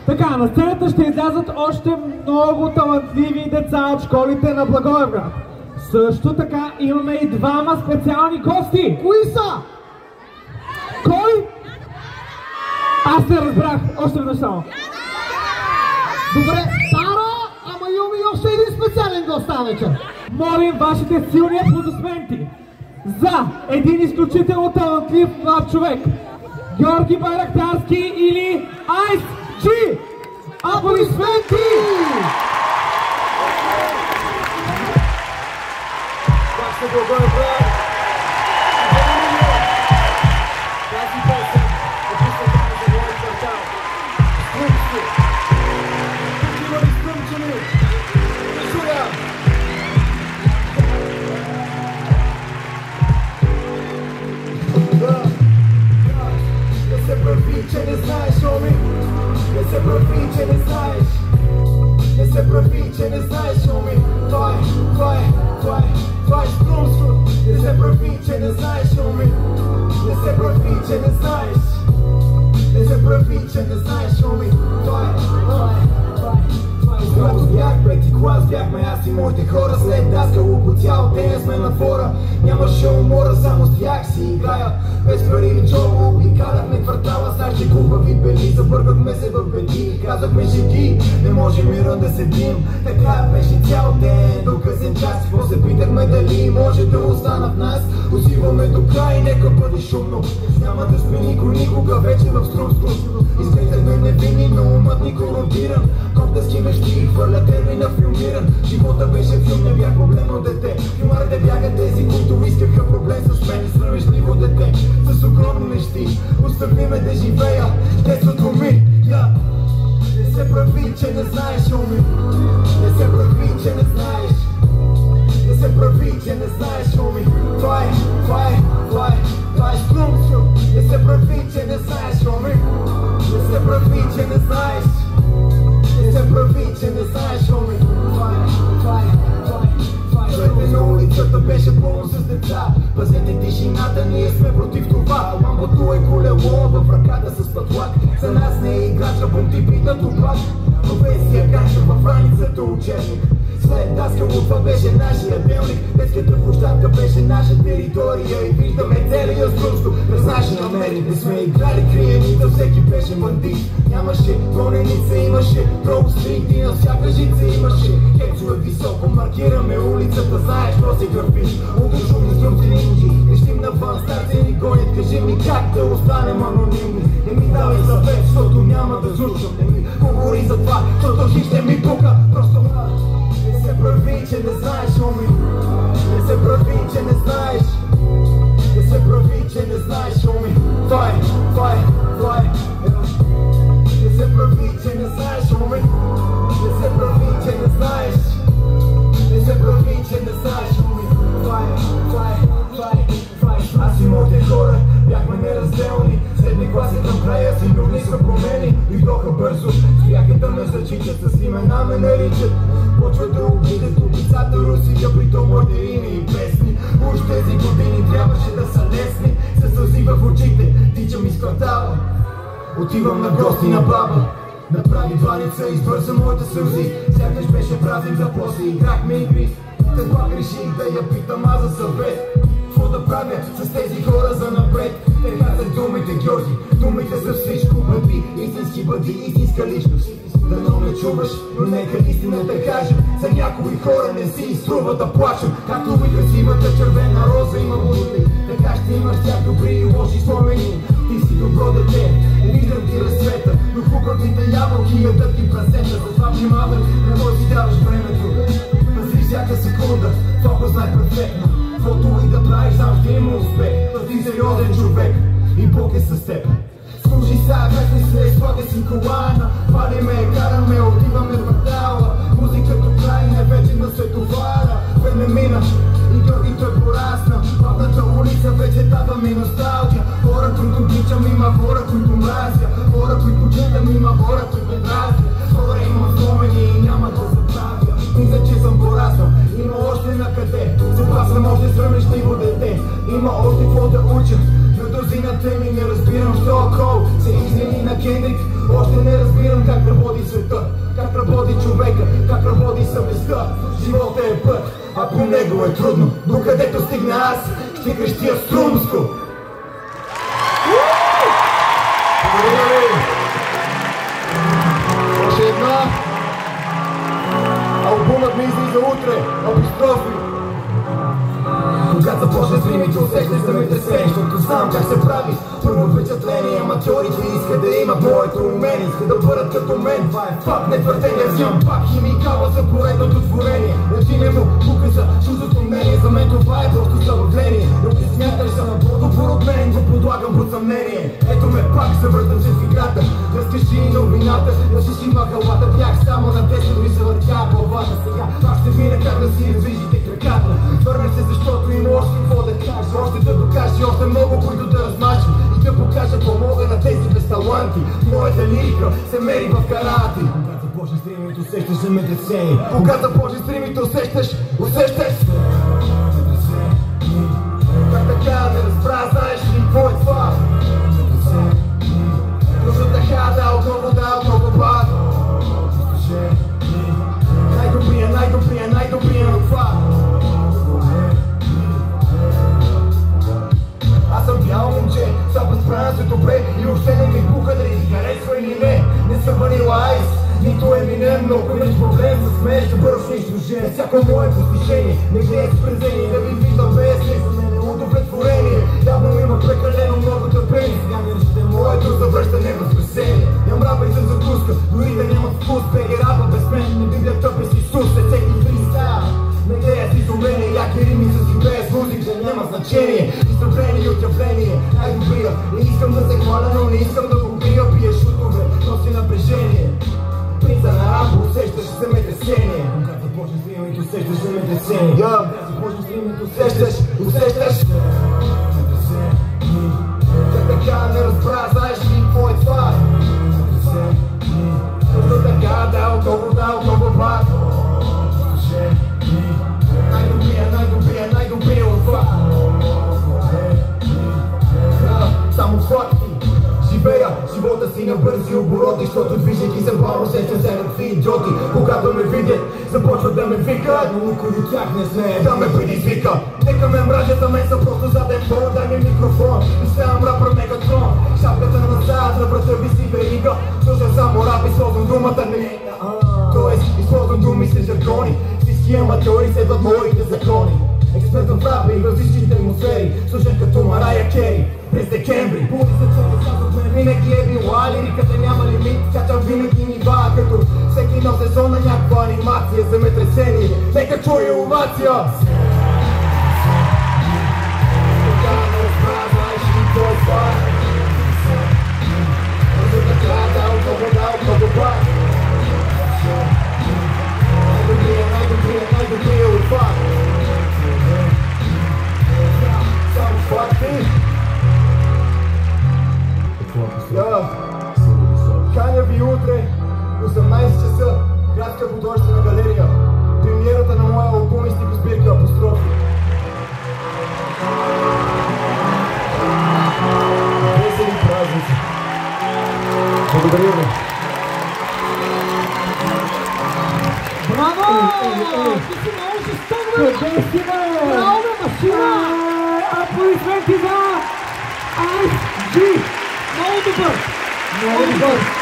Така, на сцената ще излязат още много талантливи деца от школите на Благоевград. Също така имаме и двама специални гости. Кои са? Кой? Аз не разбрах. Още веднъж само. Добре, Таро, ама имаме и още един специален гост тази вечер. Молим вашите силни аплодисменти за един изключително талантлив млад човек. Георги Байрактарски или Ice G! Аплодисменти! Че не знаеш, Оми, не се прави, че не знаеш, не се прави, че не знаеш, Оми, това е струмско, не се прави, че не знаеш, Оми, не се прави, че не знаеш, не се прави, че не знаеш, Оми, това е когато бях пети клас, бяхме аз и моите хора. След даскало по цял ден сме на двора. Нямаше умора, само с тях си играя. Без пари и джоба обикаляхме квартала. Сачи хубави бели, забъргахме се в беди. Казахме шеги, не може мира да седим. Така беше цял ден до късен час. Но се питахме дали може да остана в нас. Усиваме до край, нека бъде шумно. Няма да спи никога вече в Струмско. Изглеждахме невинни, но умът ни корумпиран. Коптаски мечти, хвърля термина филмиран. Живота беше филм, не бях проблемно дете. Филмарите бяха тези, които искаха проблем с мен. Срамежливо дете, с огромни мечти. Остави ме да живея детството ми. Не се прави, че не знаеш, Оми. Не се прави, че не знаеш. Не се прави, че не знаеш, Оми. Това е Струмско. Не се прави, че не знаеш, Оми. Не се прави, че не знаеш. Не се прави, че не знаеш, Оми. Човете на улицата беше пълно с деца. Пазете тишината, ние сме против това. Ламбото е колело, в ръката с пътлак. За нас не е играчка, бунти питат опак. Професия качва в раницата учебник. След даскало това беше нашия делник. Детската площадка беше наша територия. И виждаме целия Струмско през наши намери. Не сме играли криени, да всеки беше бандит. Нямаше гоненица, имаше Гроу Стрит и на всяка жица имаше хексове високо. Маркираме улицата, знаеш, но се гърбиш. Удушувни струмски нинджи, крещим навън, старци ни гонят. Кажи ми как да останем анонимни. Не ми давай съвет, защото няма да слушам. Не ми говори за това, защото ще ми пука. Просто не се прави, че не знаеш, Оми. Не се прави, че не знаеш. Не се прави, че не знаеш, Оми. Това е. Не се прави, че не знаеш, Оми. Не се прави, че не знаеш. Не се прави, че не знаеш, Оми. Това е. Аз и моите хора бяхме неразделни. Средни класи към края си любни са промени. Дойдоха бързо, стояха да ме зачитат, с имена ме наричат. Почват да обидят от лицата Русия, притом моите рими и песни. Уж тези години трябваше да са лесни. Се сълзи в очите, тичам из квартала. Отивам на гости на баба. Направи дваница, избърза моите сълзи. Сякаш беше празник за после, играхме игри. Тогава реших да я питам аз за съвет. Какво да правя с тези хора за напред? Те казах думите, Георги, думите за всичко. Бъди истински, бъди истинска личност. Дано ме чуваш, но нека истината кажа. За някои хора не си изтрува да плачем. Както ви красивата червена роза има луди, така ще имаш тях добри и лоши спомени. Ти си добро дете, не виждам ти разцвета, но хубавите ябълки ядат ти прасета. Затова внимавай, не може си даваш времето. Пази всяка секунда, това го знай перфектно. Каквото и да правиш, сам ще има успех. Да ти сериозен човек и Бог е с теб. Служи сега, как не се изходя си колана. Палиме, караме, отиваме в квартала. Музиката крайна е вече на световара. Време мина и Георгито е порасна. Главната улица вече дава ми носталгия. Хора, които обичам, има хора, които мразя. Хора, които четам, има хора, които дразня. Хора, има спомени и няма да забравя. Мисля, че съм пораснал, има още на къде. Затова съм още срамежливо дете. Има още какво да уча. На дозина теми не разбирам, що кол се извини на Кендрик. Още не разбирам как да на него е трудно, но където стигна аз, ще крещя струмско. Благодаря ви! Още една. Албумът ми излиза утре, апострофи. Когато започна с римите, усещаш земетресение, защото знам как се прави първо впечатление. Аматьорите искат да имат моето умение, искат да бъдат като мен. Това е факт, не твърдение, взимам пак химикала за поредното творение. Ти не му пука за чуждото мнение, за мен това е просто забавление. Но ти смяташ за по-добър от мен, го подлагам под съмнение. Ето ме пак, се връщам се в играта. Разкажи новината, разшиши махалата. Бях само на 10, ми се въртя главата. Сега пак ще видя как да си развижите краката. Върнах се, защото има още какво да кажа, още да докажа, още много, които да размачам и да покажа помога на тези безталанти. Моята лирика се мери в карати. Когато започнеш стримите, усещаш земетресение. Когато започнеш стримите, усещаш. Как така не разбра, знаеш ли какво е това? Нужно така да отново пак. Най-добрия на това. Аз съм бяло момче, сапа справя се добре и въобще не ми пука дали ти харесва или не. Не съм Vanilla Ice, нито Eminem, но ако имаш проблем с мен, ще бързо ще изложение. Всяко мое постижение, не гледай с презение, да ви виждам без ли за мен е удовлетворение. Явно има прекалено много търпение, сега не решите моето завръщане възкресение. Нямам рапа и за закуска, дори да нямат вкус, беги рапа без мен, не Библията без Исус, е всеки фристайл. Не гледай с изумление, яки рими с и без музика, няма значение. Изтъпление и отявление, най-добрия. Не искам да се хваля, но не искам да го пия. Пия шутове, носи напрежение. Принца на рамбо, усещаш земетресение. Когато започнеш стримите, усещаш земетресение. Когато започнеш стримите, усещаш. Как така не разбра, знаеш ли какво е това? Защото така да отново пак. Най-добрия от това. Само факти. Живея живота си на бързи обороти, защото движейки се бавно сещам се някакви идиоти. Когато ме видят, започват да ме викат, но никой от тях не смее да ме предизвика. Нека ме мразят, за мен са просто заден фон. Дай ми микрофон, изставям рапър Мегатрон. Шапката назад, на врата виси верига. Слушам само рап, използвам думата не. Тоест, използвам думи с жаргони. Всички аматьори следват моите закони. Експерт в рапа и различните атмосфери. Слушам като Марая Кери през декември. Улицата част от мен винаги е била. Лириката няма лимит, качам винаги нива. Като всеки нов сезон на някаква анимация. Земетресение, нека чуе овация. Така не разбра, знаеш ли какво е това? Така много пак. Най-добрия от това. Само факти. Каня ви утре, 18 часа, градска художествена галерия. Премиерата на моя албум и стихосбирка Апострофи. Весели празници. Благодаря ви. Браво! Ти си много жесток, бе! Къде си, бе? Браво, бе, машина! Аплодисменти за Ice G! Много добър! Много добър!